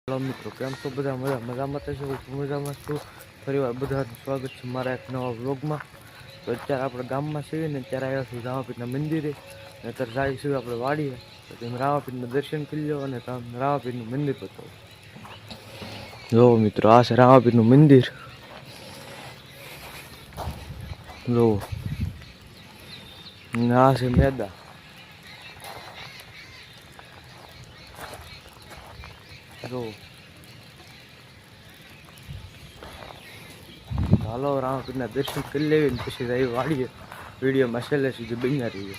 Hello મિત્રો, કેમ છો બધા? મજામાં તો છું, મજામાં છું. ફરી વાર બધાનું સ્વાગત છે મારા એક નવા વ્લોગમાં. તો અત્યારે આપણે ગામમાં છીએ ને ત્યારે આવ્યા છું રામાપીરના મંદિરે. અત્યારે જઈશું આપણે વાડીએ, તો તમે રામાપીરના દર્શન કરી લો અને તમે રામાપીરનું મંદિર બતાવો. જો મિત્રો, આ છે રામાપીરનું મંદિર. જો આ છે મેદા. જો હાલો રામાપીરના દર્શન કરી લેવી ને પછી જઈ વાડીએ. વિડીયોમાં છેલ્લે સુધી બન્યા રહીએ.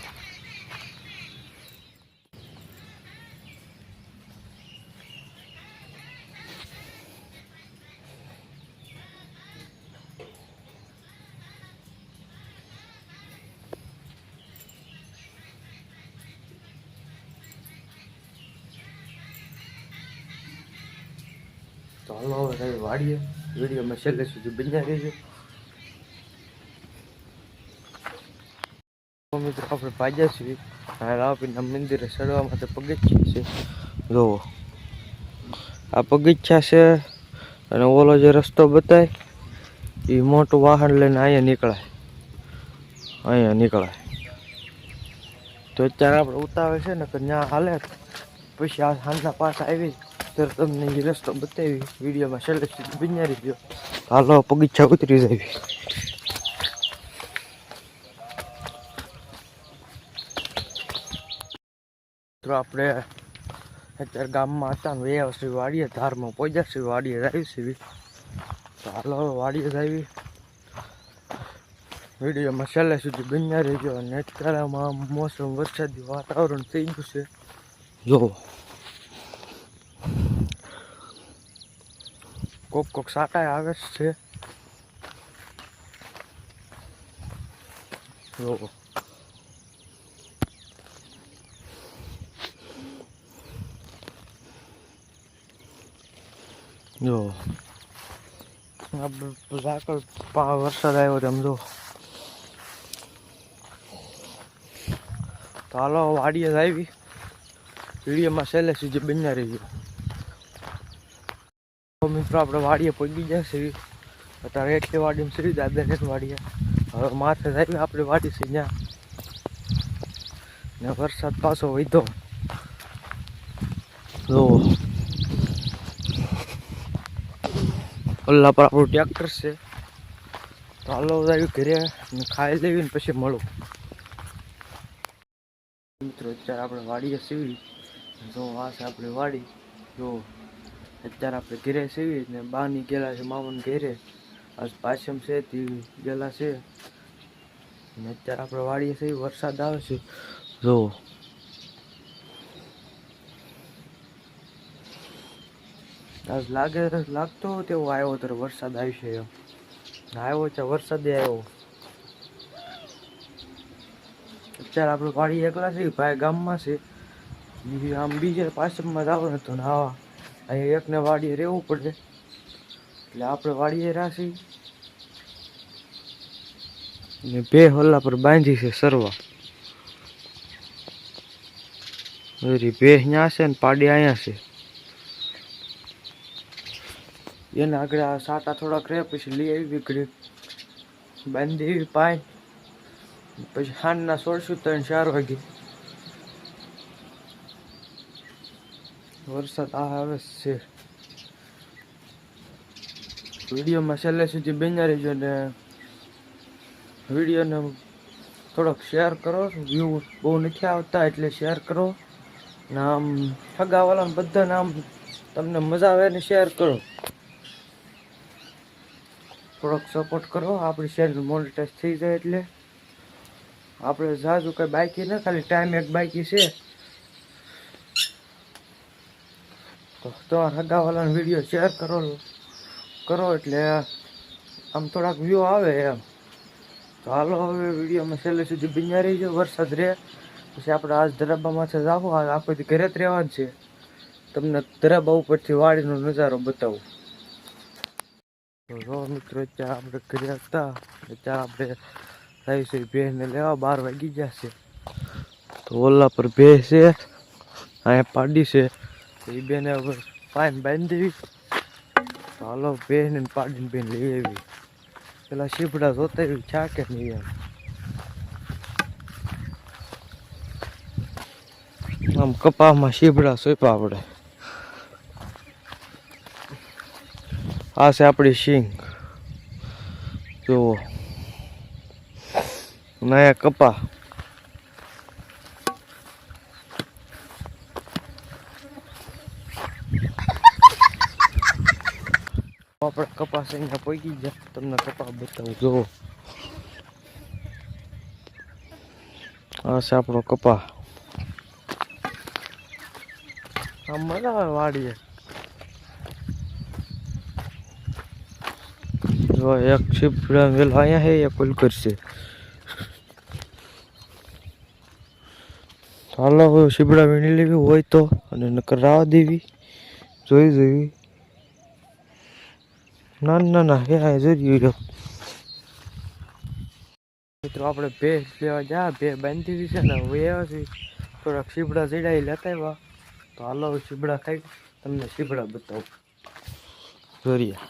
તો હાલો હવે જઈ વાડીએ. વિડીયોમાં છેલ્લે સુધી બન્યા રહીએ. મિત્રો, આપણે ભાગ્યા છીએ રામાપીરના મંદિરે ચડવા માટે પગથિયા છે. જોવો આ પગથિયા છે અને ઓલો જે રસ્તો બતાય એ મોટું વાહન લઈને અહીંયા નીકળાય. તો અત્યારે આપણે ઉતાવે છે ને કે ત્યાં હાલે પછી આ સાંજના પાસ આવી ત્યારે તમને એ રસ્તો બતાવી. વિડીયોમાં છેલ્લે સુધી બન્યા રહીજો. હાલો પગથિયા ઉતરી જાય. તો આપણે અત્યારે ગામમાં હતા ને એ શ્રી વાડીએ ધારમાં પહોંચ્યા શ્રી વાડીએ આવી છે. તો હાલો વાડીએ આવી. વિડીયોમાં છેલ્લે સુધી બન્યા રહેજો. અને અત્યારેમાં મોસમ વરસાદી વાતાવરણ થઈ ગયું છે. જો કોક સાટા આવે છે. જો જો ઝાકળ વરસાદ આવ્યો તેમ જો. તો હાલો વાડીએ આવી. વિડીયોમાં છેલ્લે સુધી બન્યા રહી. મિત્રો, આપણે વાડીએ પહોંચી ગયા છીએ. અત્યારે એટલી વાડીમાં શ્રી દાદાને વાડીએ હવે માથે આવી આપણે વાડી છે ત્યાં ને વરસાદ પાછો વધ્યો. જો ઓલા પર આપણું ટ્રેક્ટર છે. તો હાલો આવી ઘરે ખાઈ લેવી ને પછી મળું. મિત્રો, અત્યારે આપણે વાડીએ સીવી. જો આ છે આપણી વાડી. જો અત્યારે આપણે ઘરે સીવી ને બાની ગયેલા છે મામાને ઘેરે. આજ પાછમ છે તે ગયેલા છે ને અત્યારે આપણે વાડીએ સીવી. વરસાદ આવે છે. જો આજ લાગતો તેવો આવ્યો ત્યારે વરસાદ આવશે એમ. આવ્યો છે વરસાદે આવ્યો. અત્યારે આપણે વાડી એકલા છે. ભાઈ ગામમાં છે. આમ બીજે પાછળમાં જવાનું હતું ને આવા અહીંયા એકને વાડીએ રહેવું પડે એટલે આપણે વાડીએ રાશી ને બે હોલ્લા પર બાંધી છે સરવા. બે અહીંયા છે ને પાડી અહીંયા છે. એને આગળ આ સાટા થોડાક રહે પછી લઈ આવી ઘડી બાંધી એવી પાય. પછી સાંજના 3-4 વાગે વરસાદ આવે છે. વિડીયોમાં છેલ્લે સુધી બન્યા રહેજો ને વિડીયોને થોડોક શેર કરો. વ્યૂ બહુ નથી આવતા એટલે શેર કરો ને આમ સગાવાળાને બધાને આમ તમને મજા આવે ને શેર કરો. થોડોક સપોર્ટ કરો. આપણી ચેનલ મોનેટાઈઝ થઈ જાય એટલે આપણે જાજુ કંઈ બાકી ને ખાલી ટાઈમ એક બાકી છે. તો તમારા સગાવાળાને વિડીયો શેર કરો એટલે આમ થોડાક વ્યૂ આવે એમ. તો હાલો હવે વિડીયોમાં છેલ્લે સુધી બન્યા રહીજો. વરસાદ રહે પછી આપણે આજ ધરાબામાંથી જાવું. આખો દી ઘરે જ રહેવાનું છે. તમને ધરાબા ઉપરથી વાડીનો નજારો બતાવું. તો જો મિત્રો, અત્યારે આપણે ઘરે હતા. અત્યારે આપણે થઈ છે ભેંસને લેવા. 12 વાગી ગયા છે. તો ઓલા પર ભેંસ છે, અહીંયા પાડી છે. એ બેને હવે પાઇન બાંધી દેવી. હાલો બેન પાડીને બેન લઈ આવી. પેલા શીપડા જોતા એવી છા કે નહીં એમ. આમ કપામાં શીપડા સોંપ્યા આપણે. આ છે આપણી સિંગ. જુઓ નયા કપા. આપણે કપાસ અહીંયા પહોંચી ગયા. તમને કપા બતાવું. જુઓ આ છે આપણો કપા. આમ મજા આવે વાડીએ. જો એક શીપડા વેલો અહીંયા હે, એક ઓલ કરશે. હાલો શીપડા વીણી લેવી હોય તો, અને નકર રાવા દેવી. જોઈ જોઈ ના ના ના હે જોઈ. મિત્રો આપણે બે લેવા જા, બે બાંધી દીધી છે ને. હવે આવ્યા છે થોડાક શીપડા ચડાવી લેતા આવ્યા. તો હાલો શીપડા ખાઈ તમને શીપડા બતાવું. જોરિયા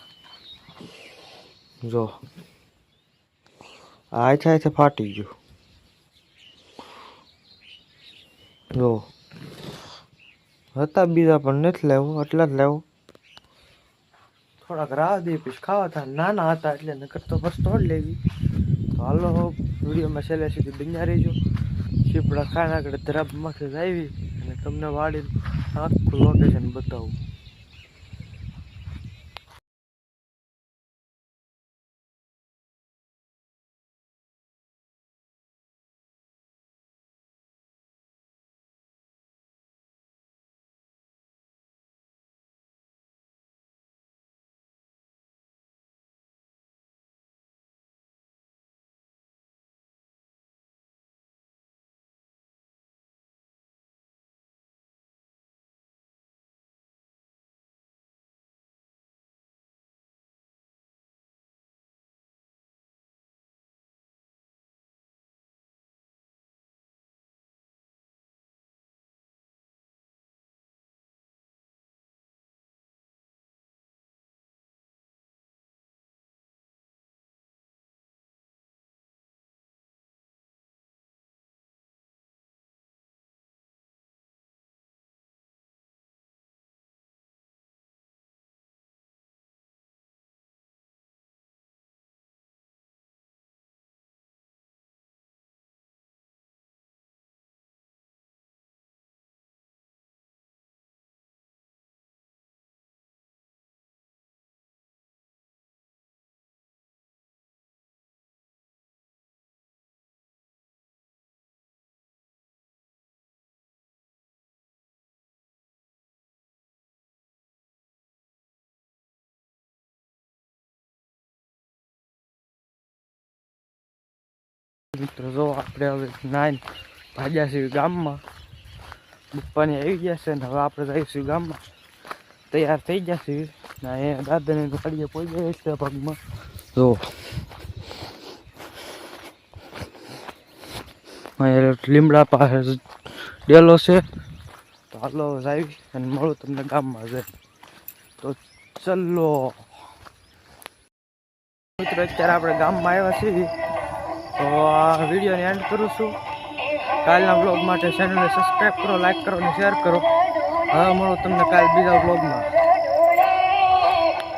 જો આ ફાટી ગયું. જો હતા બીજા પણ નથી લેવું, એટલા જ લેવું. થોડાક રાહ દે પછી ખાવા હતા. નાના હતા એટલે નકર તો બસ તોડ લેવી. તો હાલો વિડીયોમાં છેલ્લે સુધી બન્યા રહેજો. શીપડા ખાઈને આગળ ધરાબમાંથી આવી અને તમને વાડી આખું લોકેશન બતાવું. મિત્રો જો આપણે હવે નાઈન ભાગ્યા છીએ ગામમાં. પપ્પાની આવી ગયા છે ને હવે આપણે જઈશું ગામમાં. તૈયાર થઈ ગયા છીએ ને અહીંયા દાદાને ગાડીએ પહોંચી જાય છે ભાગમાં. જો અહીંયા લીમડા પાસે ડેલો છે. તો હાલો જાય અને મળું તમને ગામમાં જાય. તો ચલો મિત્રો અત્યારે આપણે ગામમાં આવ્યા છીએ. તો આ વિડીયોને એન્ડ કરું છું. કાલના બ્લોગ માટે ચેનલને સબસ્ક્રાઈબ કરો, લાઈક કરો અને શેર કરો. હવે મળો તમને કાલ બીજા બ્લોગમાં.